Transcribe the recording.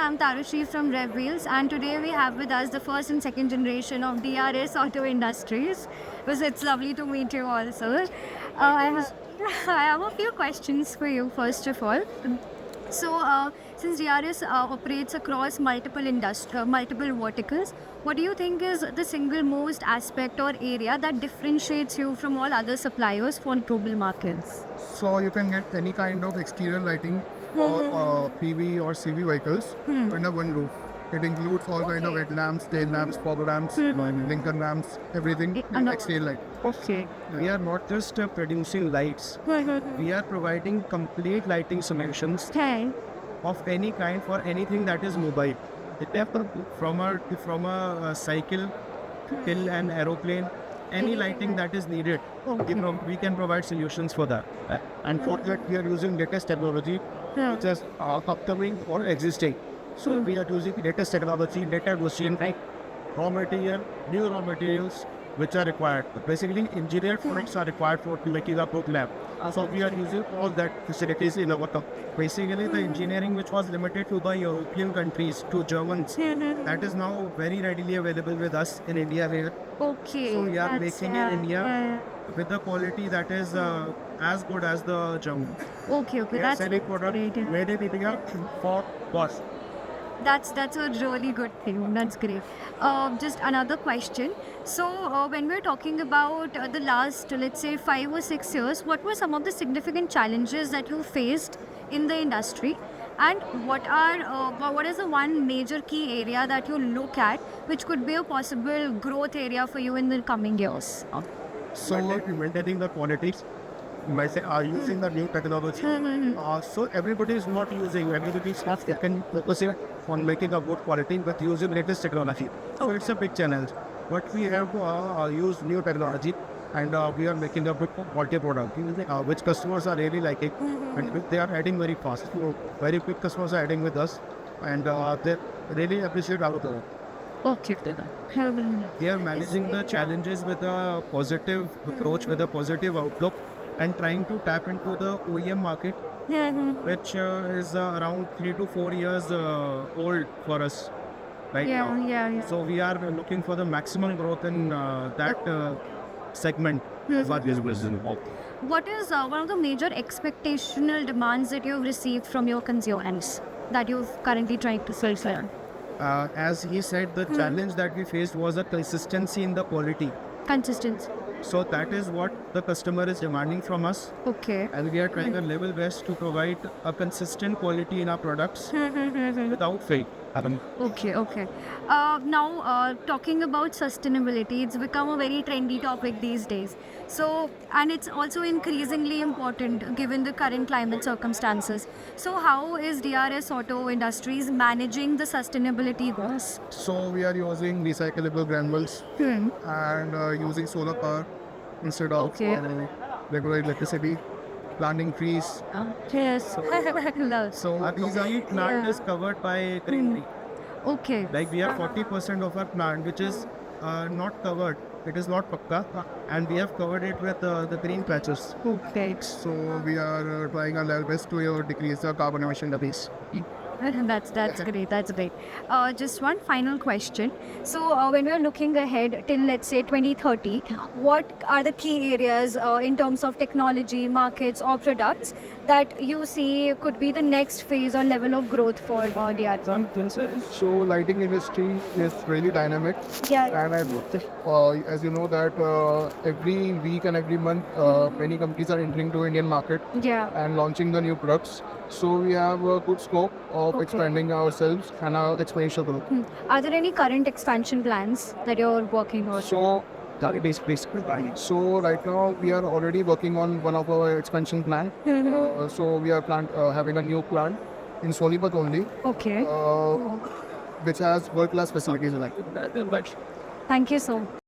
I'm Tarushi from Rev Wheels, and today we have with us the first and second generation of DRS Auto Industries. It's lovely to meet you all, sir. I have a few questions for you, first of all. Since DRS operates across multiple verticals, what do you think is the single most aspect or area that differentiates you from all other suppliers for global markets? So you can get any kind of exterior lighting or PV or CV vehicles under one roof. It includes all kind of headlamps, tail lamps, fog lamps, blinker lamps, everything exterior light. Okay. We are not just producing lights. We are providing complete lighting solutions Okay. of any kind for anything that is mobile. From a cycle till an aeroplane, any lighting that is needed, we can provide solutions for that. And for that we are using latest technology, which is upcoming or existing. So we are using latest technology, data machine, raw material, new raw materials which are required. Basically, engineered products are required for making a good lab. So we are using all that facilities in our company. Basically, the engineering which was limited to the European countries, to Germans, that is now very readily available with us in India here. Okay. So we are that's, making in India with the quality that is as good as the German. Okay, that's Selling product great. made in India for cost. That's a really good thing. That's great. Just another question. So when we're talking about the last, let's say, 5 or 6 years, what were some of the significant challenges that you faced in the industry, and what is the one major key area that you look at which could be a possible growth area for you in the coming years? So maintaining the qualities by using the new technology. So everybody is not using, everybody is not focusing on making a good quality but using latest technology. So it's a big challenge. But we have used new technology, and we are making a good quality product, which customers are really liking, and they are adding very fast. So very quick customers are adding with us, and they really appreciate our product. Okay. We are managing the challenges with a positive approach, with a positive outlook, and trying to tap into the OEM market, which is around 3 to 4 years old for us right now. Yeah. So we are looking for the maximum growth in that segment. What is one of the major expectational demands that you've received from your consumers that you've currently trying to fulfill? As he said, the challenge that we faced was a consistency in the quality. Consistency. So that is what the customer is demanding from us, Okay. and we are trying our level best to provide a consistent quality in our products without fail. Okay. Now, talking about sustainability, it's become a very trendy topic these days. So, and it's also increasingly important given the current climate circumstances. So, how is DRS Auto Industries managing the sustainability goals? So we are using recyclable granules and using solar power instead of regular electricity, planting trees. Yes. So Our these are complete plant is covered by greenery. Okay. Like we have 40% of our plant which is not covered. It is not pakka, and we have covered it with the green patches. Okay. So we are trying our level best to decrease the carbon emission levels. That's great. That's great. Just one final question. So when we're looking ahead till, let's say, 2030, what are the key areas in terms of technology, markets, or products that you see could be the next phase or level of growth for DRS? So lighting industry is really dynamic. Yeah. And as you know that every week and every month, many companies are entering to Indian market Yeah. and launching the new products. So we have a good scope of expanding ourselves and our exponential growth. Are there any current expansion plans that you're working on? So right now we are already working on one of our expansion plan. So we are having a new plant in Sonipat only, Okay. which has world-class facilities like. Thank you so much.